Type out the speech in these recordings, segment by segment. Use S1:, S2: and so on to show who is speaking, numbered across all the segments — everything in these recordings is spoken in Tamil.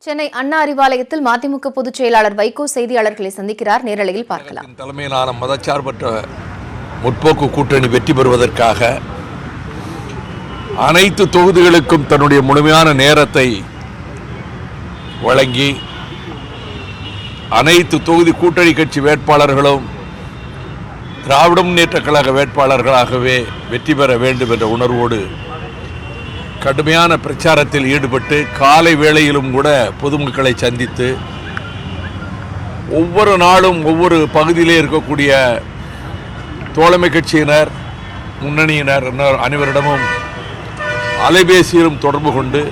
S1: சென்னை அண்ணா அறிவாலயத்தில் மதிமுக பொதுச் செயலாளர் வைகோ செய்தியாளர்களை சந்திக்கிறார். நேரலையில் பார்க்கலாம்.
S2: தலைமையிலான மதச்சார்பற்ற முற்போக்கு கூட்டணி வெற்றி பெறுவதற்காக அனைத்து தொகுதிகளுக்கும் தன்னுடைய முழுமையான நேரத்தை வழங்கி அனைத்து தொகுதி கூட்டணி கட்சி வேட்பாளர்களும் திராவிட முன்னேற்ற கழக வேட்பாளர்களாகவே வெற்றி பெற வேண்டும் என்ற உணர்வோடு கடுமையான பிரச்சாரத்தில் ஈடுபட்டு காலை வேளையிலும் கூட பொதுமக்களை சந்தித்து ஒவ்வொரு நாளும் ஒவ்வொரு பகுதியிலே இருக்கக்கூடிய தோழமை கட்சியினர் முன்னணியினர் அனைவரிடமும் அலைபேசியிலும் தொடர்பு கொண்டு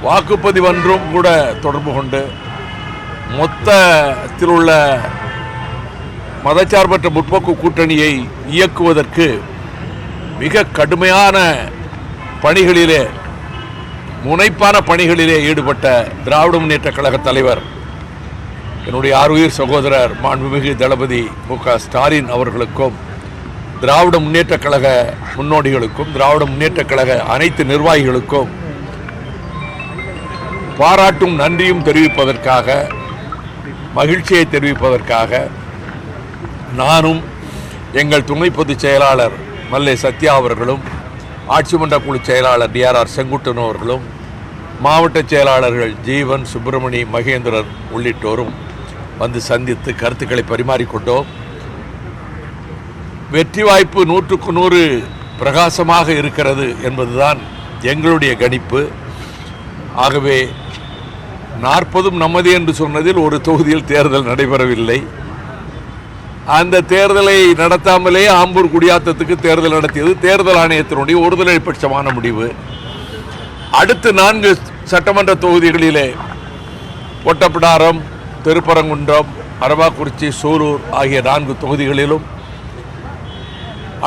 S2: வாக்குப்பதிவன்றும் கூட தொடர்பு கொண்டு மொத்தத்தில் உள்ள மதச்சார்பற்ற முற்போக்கு கூட்டணியை இயக்குவதற்கு மிக கடுமையான பணிகளிலே முனைப்பான பணிகளிலே ஈடுபட்ட திராவிட முன்னேற்ற கழக தலைவர் என்னுடைய ஆறுயிர் சகோதரர் மாண்புமிகு தளபதி மு.க.ஸ்டாலின் அவர்களுக்கும் திராவிட முன்னேற்ற கழக முன்னோடிகளுக்கும் திராவிட முன்னேற்ற கழக அனைத்து நிர்வாகிகளுக்கும் பாராட்டும் நன்றியும் தெரிவிப்பதற்காக மகிழ்ச்சியை தெரிவிப்பதற்காக நானும் எங்கள் துணை பொதுச் செயலாளர் மல்லை சத்யா அவர்களும் ஆட்சி மன்ற குழு செயலாளர் டிஆர்ஆர் செங்குட்டன் அவர்களும் மாவட்ட செயலாளர்கள் ஜீவன் சுப்பிரமணி மகேந்திரன் உள்ளிட்டோரும் வந்து சந்தித்து கருத்துக்களை பரிமாறிக்கொண்டோம். வெற்றி வாய்ப்பு 100க்கு 100 பிரகாசமாக இருக்கிறது என்பதுதான் எங்களுடைய கணிப்பு. ஆகவே 40 நமது என்று சொன்னதில் ஒரு தொகுதியில் தேர்தல் நடைபெறவில்லை. அந்த தேர்தலை நடத்தாமலே ஆம்பூர் குடியாத்தத்துக்கு தேர்தல் நடத்தியது தேர்தல் ஆணையத்தினுடைய ஒருதலை பட்சமான முடிவு. அடுத்து 4 சட்டமன்ற தொகுதிகளிலே ஒட்டப்பிடாரம், திருப்பரங்குன்றம், அரவாக்குறிச்சி, சூலூர் ஆகிய 4 தொகுதிகளிலும்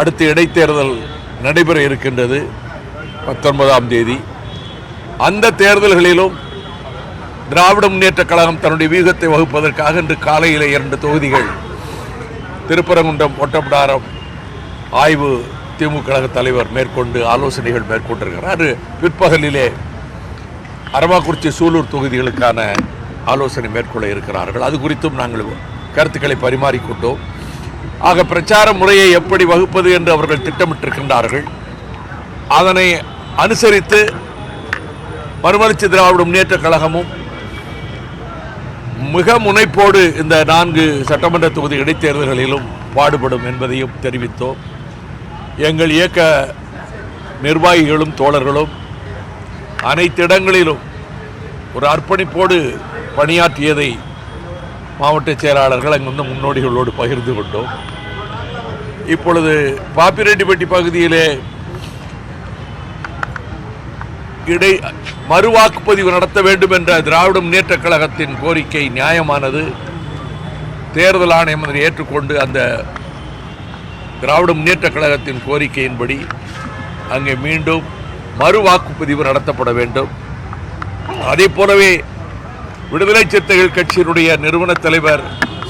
S2: அடுத்து இடைத்தேர்தல் நடைபெற இருக்கின்றது 19ஆம் தேதி. அந்த தேர்தல்களிலும் திராவிட முன்னேற்ற கழகம் தன்னுடைய வியூகத்தை வகுப்பதற்காக இன்று காலையில் 2 தொகுதிகள் திருப்பரங்குன்றம், ஒட்டப்பிடாரம் ஆய்வு திமுக கழக தலைவர் மேற்கொண்டு ஆலோசனைகள் மேற்கொண்டிருக்கிறார். பிற்பகலிலே அரவாக்குறிச்சி, சூலூர் தொகுதிகளுக்கான ஆலோசனை மேற்கொள்ள இருக்கிறார்கள். அது குறித்தும் நாங்கள் கருத்துக்களை பரிமாறிக்கொண்டோம். ஆக பிரச்சார முறையை எப்படி வகுப்பது என்று அவர்கள் திட்டமிட்டிருக்கின்றார்கள். அதனை அனுசரித்து மறுமலர்ச்சி திராவிட முன்னேற்ற கழகமும் மிக முனைப்போடு இந்த 4 சட்டமன்ற தொகுதி இடைத்தேர்தல்களிலும் பாடுபடும் என்பதையும் தெரிவித்தோம். எங்கள் இயக்க நிர்வாகிகளும் தோழர்களும் அனைத்து இடங்களிலும் ஒரு அர்ப்பணிப்போடு பணியாற்றியதை மாவட்ட செயலாளர்கள் அங்கிருந்த முன்னோடிகளோடு பகிர்ந்து கொண்டோம். இப்பொழுது பாப்பிரெட்டிப்பட்டி பகுதியிலே மறுவாக்குப்பதிவு நடத்த வேண்டும் என்ற திராவிட முன்னேற்ற கழகத்தின் கோரிக்கை நியாயமானது. தேர்தல் ஆணையம் அதை ஏற்றுக்கொண்டு அந்த திராவிட முன்னேற்ற கழகத்தின் கோரிக்கையின்படி அங்கே மீண்டும் மறுவாக்குப்பதிவு நடத்தப்பட வேண்டும். அதே போலவே விடுதலை சிறுத்தைகள் கட்சியினுடைய நிறுவன தலைவர்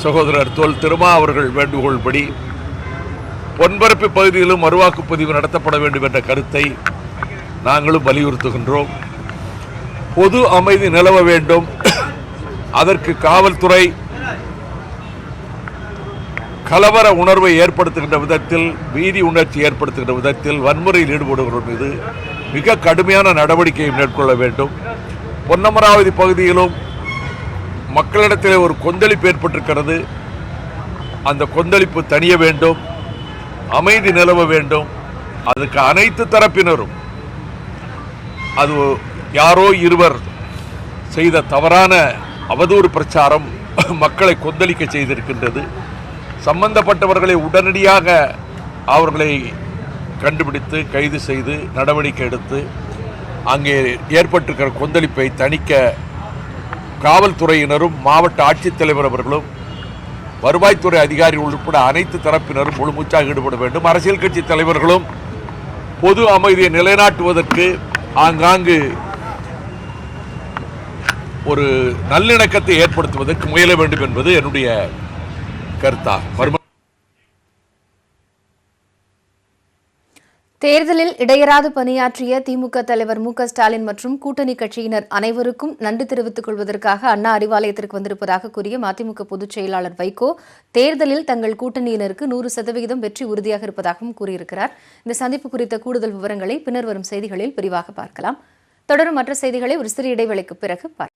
S2: சகோதரர் தொல் திருமா அவர்கள் வேண்டுகோள்படி பொன்பரப்பு பகுதியிலும் மறுவாக்குப்பதிவு நடத்தப்பட வேண்டும் என்ற கருத்தை நாங்களும் வலியுறுத்துகின்றோம். பொது அமைதி நிலவ வேண்டும். அதற்கு காவல்துறை கலவர உணர்வை ஏற்படுத்துகின்ற விதத்தில், பீதி உணர்ச்சி ஏற்படுத்துகின்ற விதத்தில் வன்முறையில் ஈடுபடுவர்கள் மீது மிக கடுமையான நடவடிக்கையை மேற்கொள்ள வேண்டும். பொன்னமராவதி பகுதியிலும் மக்களிடத்தில் ஒரு கொந்தளிப்பு ஏற்பட்டிருக்கிறது. அந்த கொந்தளிப்பு தணிய வேண்டும், அமைதி நிலவ வேண்டும். அதுக்கு அனைத்து தரப்பினரும், அது யாரோ இருவர் செய்த தவறான அவதூறு பிரச்சாரம் மக்களை கொந்தளிக்க செய்திருக்கின்றது. சம்பந்தப்பட்டவர்களை உடனடியாக அவர்களை கண்டுபிடித்து கைது செய்து நடவடிக்கை எடுத்து அங்கே ஏற்பட்டிருக்கிற கொந்தளிப்பை தணிக்க காவல்துறையினரும் மாவட்ட ஆட்சித்தலைவர் அவர்களும் வருவாய்த்துறை அதிகாரிகள் உட்பட அனைத்து தரப்பினரும் முழுமூச்சாக ஈடுபட வேண்டும். அரசியல் கட்சி தலைவர்களும் பொது அமைதியை நிலைநாட்டுவதற்கு ஆங்காங்கு ஒரு நல்லிணக்கத்தை ஏற்படுத்துவதற்கு முயல வேண்டும் என்பது என்னுடைய கருத்தாகும்.
S1: தேர்தலில் இடையராது பணியாற்றிய திமுக தலைவர் மு.க.ஸ்டாலின் மற்றும் கூட்டணி கட்சியினர் அனைவருக்கும் நன்றி தெரிவித்துக் கொள்வதற்காக அண்ணா அறிவாலயத்திற்கு வந்திருப்பதாக கூறிய மதிமுக பொதுச் செயலாளர் வைகோ தேர்தலில் தங்கள் கூட்டணியினருக்கு 100% வெற்றி உறுதியாக இருப்பதாகவும் கூறியிருக்கிறார். இந்த சந்திப்பு குறித்த கூடுதல் விவரங்களை பின்னர் வரும் செய்திகளில் விரிவாக பார்க்கலாம். தொடரும் மற்ற செய்திகளை ஒரு சிறிய இடைவேளைக்கு பிறகு பார்க்கலாம்.